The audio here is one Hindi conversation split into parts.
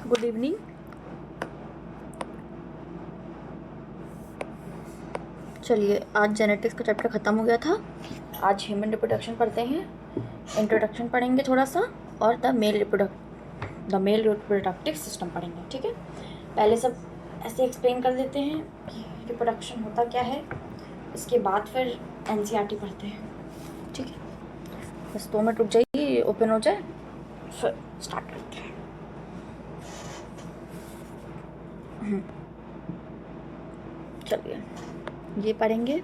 Good evening. चलिए, आज जेनेटिक्स का चैप्टर ख़त्म हो गया था। आज ह्यूमन रिप्रोडक्शन पढ़ते हैं। इंट्रोडक्शन पढ़ेंगे थोड़ा सा, और द मेल रिप्रोडक्टिव सिस्टम पढ़ेंगे। ठीक है, पहले सब ऐसे एक्सप्लेन कर देते हैं कि रिप्रोडक्शन होता क्या है, इसके बाद फिर एनसीईआरटी पढ़ते हैं। ठीक है, बस 2 मिनट रुक जाइए, ओपन हो जाए फिर स्टार्ट करते हैं। चलिए, ये पढ़ेंगे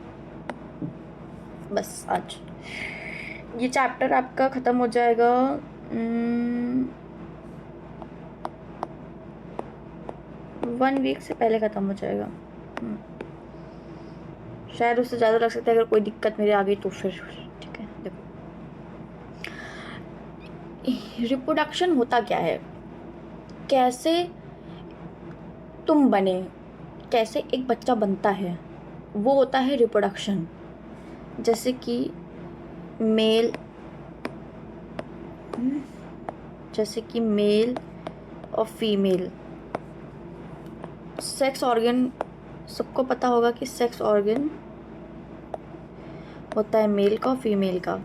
बस। आज ये चैप्टर आपका ख़त्म हो जाएगा 1 वीक से पहले ख़त्म हो जाएगा। शायद उससे ज़्यादा लग सकता है अगर कोई दिक्कत मेरे आ गई तो फिर। ठीक है, देखो रिप्रोडक्शन होता क्या है, कैसे तुम बने, कैसे एक बच्चा बनता है, वो होता है रिप्रोडक्शन। जैसे कि मेल और फीमेल सेक्स ऑर्गन, सबको पता होगा कि सेक्स ऑर्गन होता है मेल का और फीमेल का।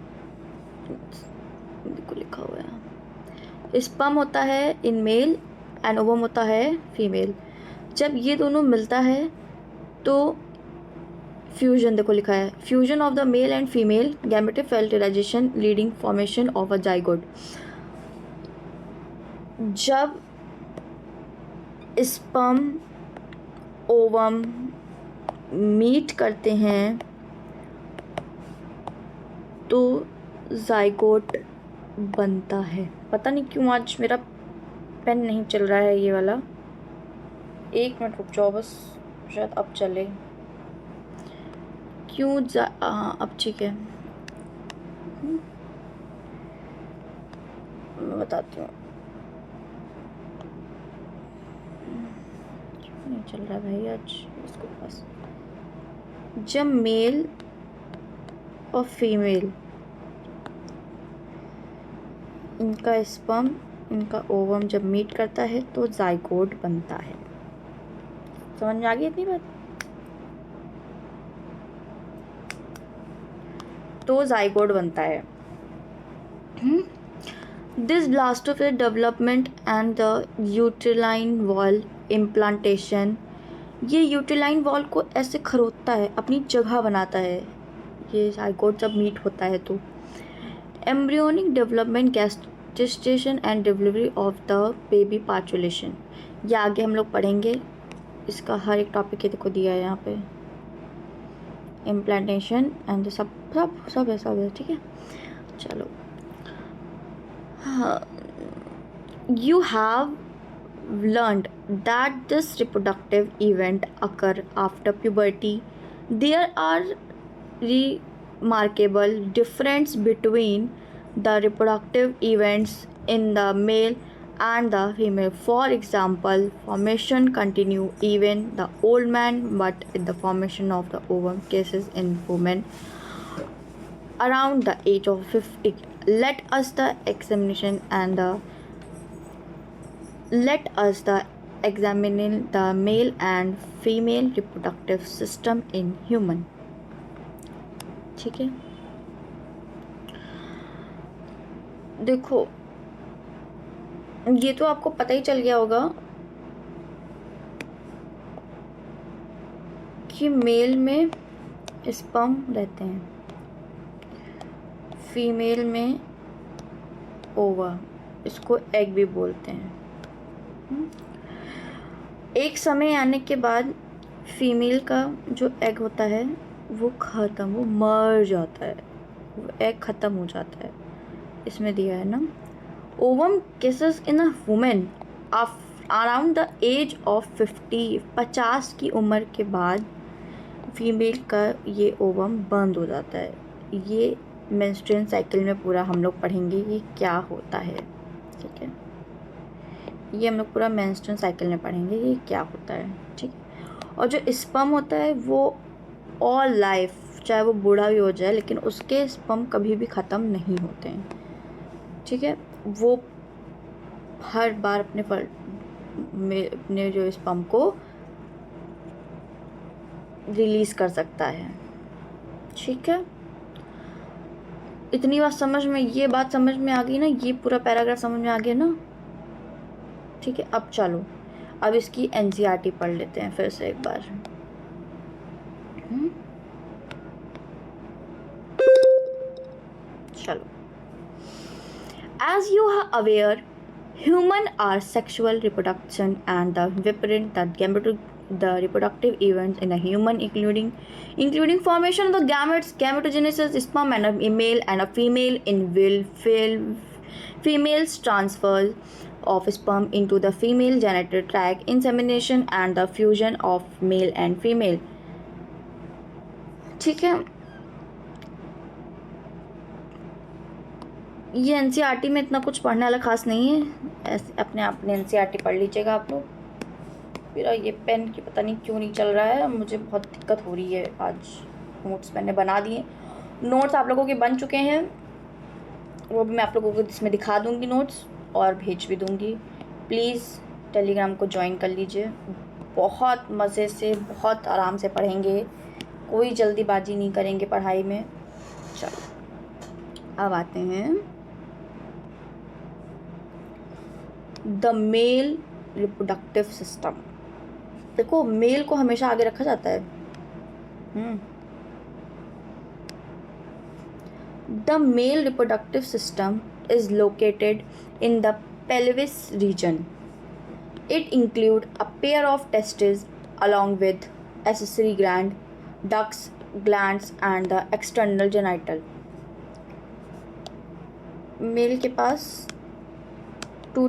देखो लिखा हुआ है, स्पर्म होता है इन मेल एंड ओवम होता है फीमेल। जब ये दोनों मिलता है तो फ्यूजन, देखो लिखा है, fusion of the male and female gametic fertilization leading formation of a zygote. जब स्पर्म ओवम मीट करते हैं तो जाइगोट बनता है। पता नहीं क्यों आज मेरा पेन नहीं चल रहा है ये वाला, 1 मिनट रुक जाओ बस, शायद अब चले। क्यों अब ठीक है, मैं बताती हूँ क्यों नहीं चल रहा भाई आज इसको पास। जब मेल और फीमेल, इनका स्पर्म इनका ओवम जब मीट करता है तो जाइगोट बनता है। समझ में आ गई इतनी बात? तो जाइगोट बनता है। This blastocyst development and the uterine wall implantation, ये यूटेराइन वॉल को ऐसे खरोदता है, अपनी जगह बनाता है ये जाइगोट जब मीट होता है तो। Embryonic development, gestation and delivery of the baby parturition, ये आगे हम लोग पढ़ेंगे। इसका हर एक टॉपिक ये देखो दिया है यहाँ पे, इम्प्लांटेशन एंड सब सब सब है, सब है। ठीक है, चलो। You have learned that this reproductive event occur after puberty. There are remarkable difference between the reproductive events in the male and the female. For example, formation continue even the old man, but the formation of the ovum cases in women around the age of 50. Let us the examine the male and female reproductive system in human. ठीक है, देखो ये तो आपको पता ही चल गया होगा कि मेल में स्पर्म रहते हैं, फीमेल में ओवा, इसको एग भी बोलते हैं। एक समय आने के बाद फीमेल का जो एग होता है वो मर जाता है, वो एग ख़त्म हो जाता है। इसमें दिया है ना, ovum ceases in a women around the age of 50, 50 की उम्र के बाद फीमेल का ये ओवम बंद हो जाता है। ये मेंस्ट्रुअल साइकिल में पूरा हम लोग पढ़ेंगे ये क्या होता है। ठीक है, ये हम लोग पूरा मेंस्ट्रुअल साइकिल में पढ़ेंगे ये क्या होता है। ठीक है, और जो स्पर्म होता है वो ऑल लाइफ, चाहे वो बूढ़ा भी हो जाए, लेकिन उसके स्पर्म कभी भी ख़त्म नहीं होते हैं। ठीक है, वो हर बार अपने अपने जो स्पर्म को रिलीज कर सकता है। ठीक है, इतनी बात समझ में, ये बात समझ में आ गई ना, ये पूरा पैराग्राफ समझ में आ गया ना। ठीक है, अब चलो अब इसकी एनसीईआरटी पढ़ लेते हैं फिर से एक बार। चलो, as you are aware, human are sexual reproduction and the reproductive the reproductive events in a human including formation of the gametes, gametogenesis, sperm and a male and a female in females transfer of sperm into the female genital tract, insemination and the fusion of male and female। ठीक है, ये एनसीईआरटी में इतना कुछ पढ़ने वाला खास नहीं है, ऐसे अपने एनसीईआरटी पढ़ लीजिएगा आप लोग। मेरा ये पेन की पता नहीं क्यों नहीं चल रहा है, मुझे बहुत दिक्कत हो रही है आज। नोट्स मैंने बना दिए, नोट्स आप लोगों के बन चुके हैं, वो भी मैं आप लोगों को इसमें दिखा दूंगी नोट्स और भेज भी दूंगी। प्लीज़ टेलीग्राम को ज्वाइन कर लीजिए, बहुत मज़े से बहुत आराम से पढ़ेंगे, कोई जल्दीबाजी नहीं करेंगे पढ़ाई में। चलो अब आते हैं द मेल रिप्रोडक्टिव सिस्टम। देखो, मेल को हमेशा आगे रखा जाता है। The male reproductive system is located in the pelvis region. It include a pair of testes along with accessory gland, ducts, glands and the external genital. Male के पास टू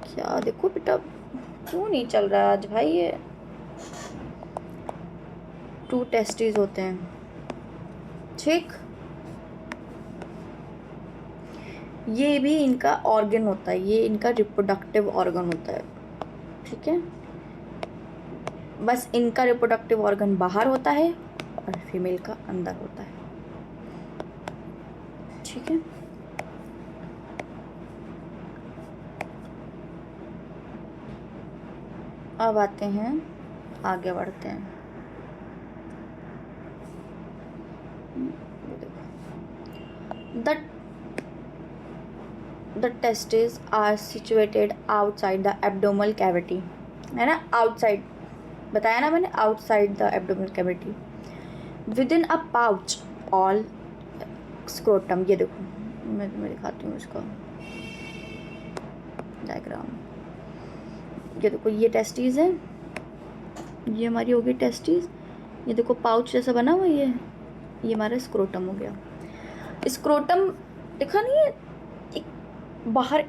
क्या, देखो बेटा क्यों नहीं चल रहा है आज भाई, ये 2 टेस्टिस होते हैं। ठीक, ये भी इनका ऑर्गन होता है, ये इनका रिप्रोडक्टिव ऑर्गन होता है। ठीक है, बस इनका रिप्रोडक्टिव ऑर्गन बाहर होता है और फीमेल का अंदर होता है। ठीक है, अब आते हैं, आगे बढ़ते हैं। The testes are situated outside the abdominal cavity, है ना, आउटसाइड बताया ना मैंने, outside the abdominal cavity with in a pouch all scrotum. ये देखो मैं तुम्हें दिखाती हूँ इसका डायग्राम। ये देखो, ये टेस्टीज है, ये हमारी होगी टेस्टीज। ये देखो पाउच जैसा बना हुआ, ये हमारा स्क्रोटम हो गया। स्क्रोटम देखा नहीं है, एक बाहर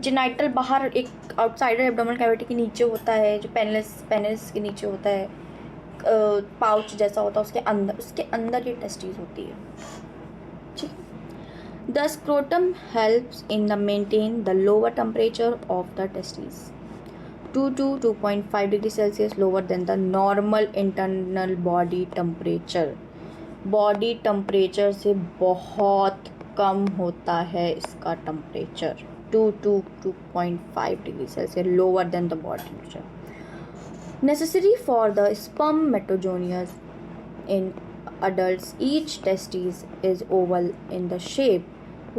जेनाइटल बाहर, एक आउटसाइडर एब्डोमिनल कैविटी के नीचे होता है, जो पेनिस के नीचे होता है, पाउच जैसा होता है, उसके अंदर ये टेस्टीज होती है। ठीक, the scrotum helps in the maintain the lower temperature of the testes 2 to 2.5 degree Celsius lower than the normal internal body temperature. Body temperature से बहुत कम होता है इसका temperature, 2 to 2.5 degree Celsius lower than the body temperature. Necessary for the spermatogenesis in adults, each testis is oval in the shape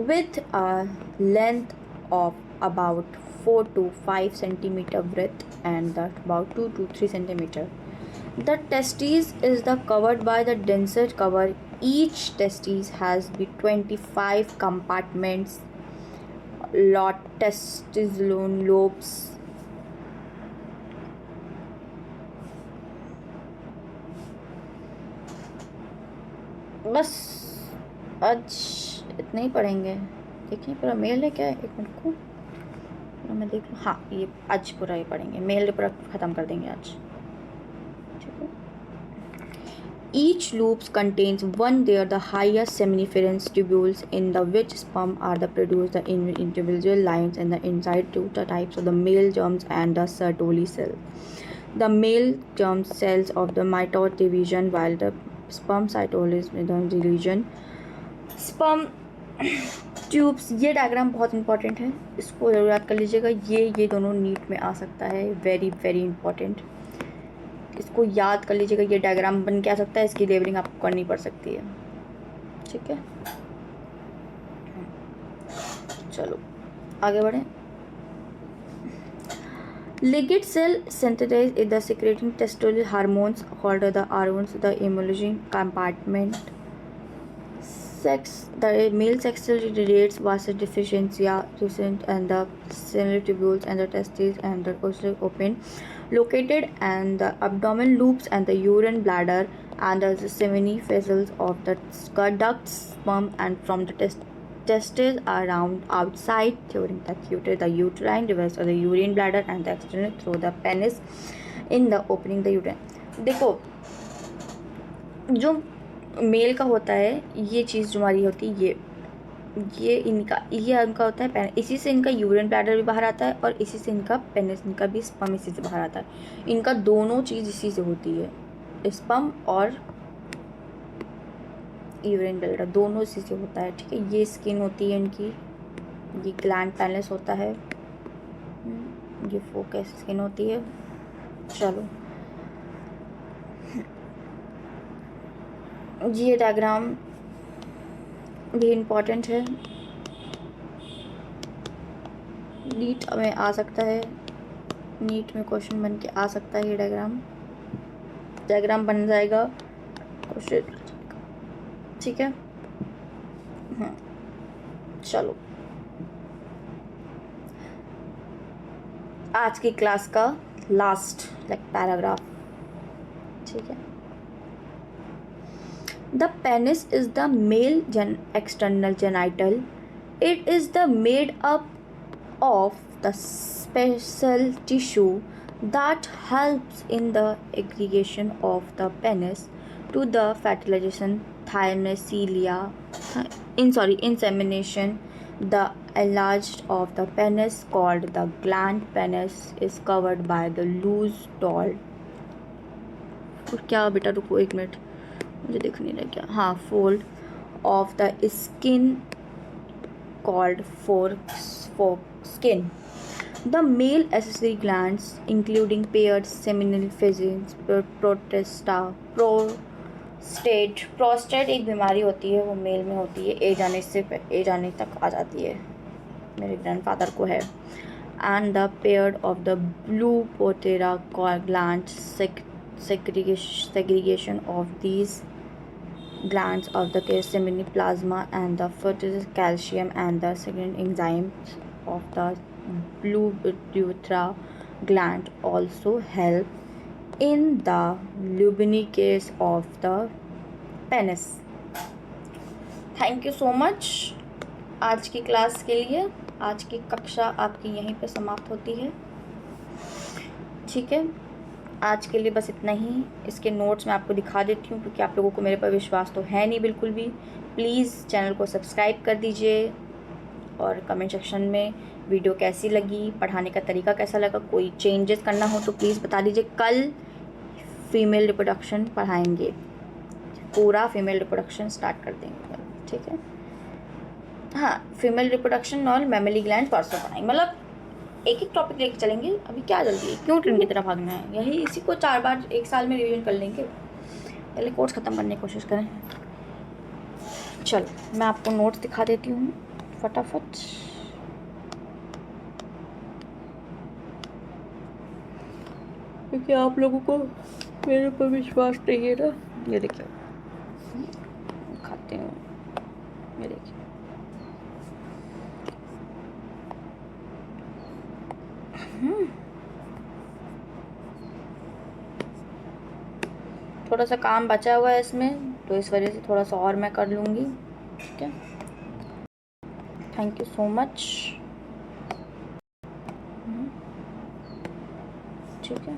with a length of about 4 to 5 centimeter width and about 2 to 3 centimeter. The testis is covered by the denser cover. Each testis has 25 compartments, testilon lobes. बस आज इतना ही पढ़ेंगे। देखिए पूरा मेल है क्या, एक मिनट को मैं देख लूँ। हाँ, ये आज पूरा ही पढ़ेंगे, मेल रिप्रोडक्टिव ख़त्म कर देंगे आज। ठीक है, each loop contains one there the highest seminiferous tubules in the which sperm are the produced in individual lines and the inside two the types of the male germs and the Sertoli cell. The male germ cells of the mitoid division while the sperm cytosis division. Sperm tubes, ये डायग्राम बहुत इंपॉर्टेंट है, इसको ज़रूर याद कर लीजिएगा। ये दोनों नीट में आ सकता है, वेरी वेरी इंपॉर्टेंट, इसको याद कर लीजिएगा। ये डायग्राम बन के आ सकता है, इसकी लेबलिंग आपको करनी पड़ सकती है, ठीक है। चलो आगे बढ़ें। Ligate cell synthesize is the secreting testosterone hormones called the hormones, the emulsion compartment. Sex, the male sexual relates vas deficiency and the senile tubules and the testes and the ossicles open, located and the abdomen loops and the urine bladder and the semini vessels of the ducts, sperm and from the testes around outside during the uterine device or the urine bladder and the external through the penis in the opening the uterine. देखो जो मेल का होता है, ये चीज़ जो हमारी होती है, ये इनका होता है पेनिस, इसी से इनका यूरिन ब्लैडर भी बाहर आता है और इसी से इनका पेनिस, इनका भी स्पर्म इसी से बाहर आता है। इनका दोनों चीज़ इसी से होती है, स्पर्म और यूरिन ब्लैडर दोनों इसी से होता है, ठीक है। ये स्किन होती है इनकी, ये ग्लैंड पेनिस होता है, ये फोकस स्किन होती है। चलो ये डायग्राम भी इम्पॉर्टेंट है, नीट में आ सकता है, नीट में क्वेश्चन बन के आ सकता है। ये डायग्राम बन जाएगा क्वेश्चन, ठीक है। चलो आज की क्लास का लास्ट पैराग्राफ, ठीक है। The penis is the male external genital. It is made up of the special tissue that helps in the aggregation of the penis to the fertilization, insemination. The enlarged of the penis called the gland penis is covered by the loose tall. क्या बेटा रुको एक मिनट, मुझे दिख नहीं रहा क्या, हाँ, fold of the skin called foreskin. The male accessory glands including paired seminal phases, prostate एक बीमारी होती है, वो मेल में होती है, एज आने तक आ जाती है, मेरे ग्रैंडफादर को है। And the paired of the bulbourethral glands, segregation of these glands of the semini plasma and the fertilized calcium and the second enzymes of the blue urethra gland also help in the lubrication of the penis. Thank you so much आज की क्लास के लिए। आज की कक्षा आपकी यहीं पे समाप्त होती है, ठीक है। आज के लिए बस इतना ही। इसके नोट्स मैं आपको दिखा देती हूँ क्योंकि आप लोगों को मेरे पर विश्वास तो है नहीं बिल्कुल भी। प्लीज़ चैनल को सब्सक्राइब कर दीजिए और कमेंट सेक्शन में वीडियो कैसी लगी, पढ़ाने का तरीका कैसा लगा, कोई चेंजेस करना हो तो प्लीज़ बता दीजिए। कल फीमेल रिप्रोडक्शन पढ़ाएंगे, पूरा फीमेल रिप्रोडक्शन स्टार्ट कर देंगे कल, ठीक है। हाँ, फीमेल रिप्रोडक्शन और मैमली ग्लैंड परसों पढ़ाएंगे, मतलब एक एक टॉपिक लेके चलेंगे। अभी क्या जल्दी है, क्यों ट्रेन की तरह भागना है, यही इसी को 4 बार एक साल में रिवीजन कर लेंगे। पहले कोर्स ख़त्म करने की कोशिश करें। चलो मैं आपको नोट्स दिखा देती हूँ फटाफट। क्योंकि आप लोगों को मेरे पर विश्वास नहीं है ना। ये देखिए खाते हैं, ये देखिए थोड़ा सा काम बचा हुआ है इसमें, तो इस वजह से थोड़ा सा और मैं कर लूँगी, ठीक है। थैंक यू सो मच, ठीक है।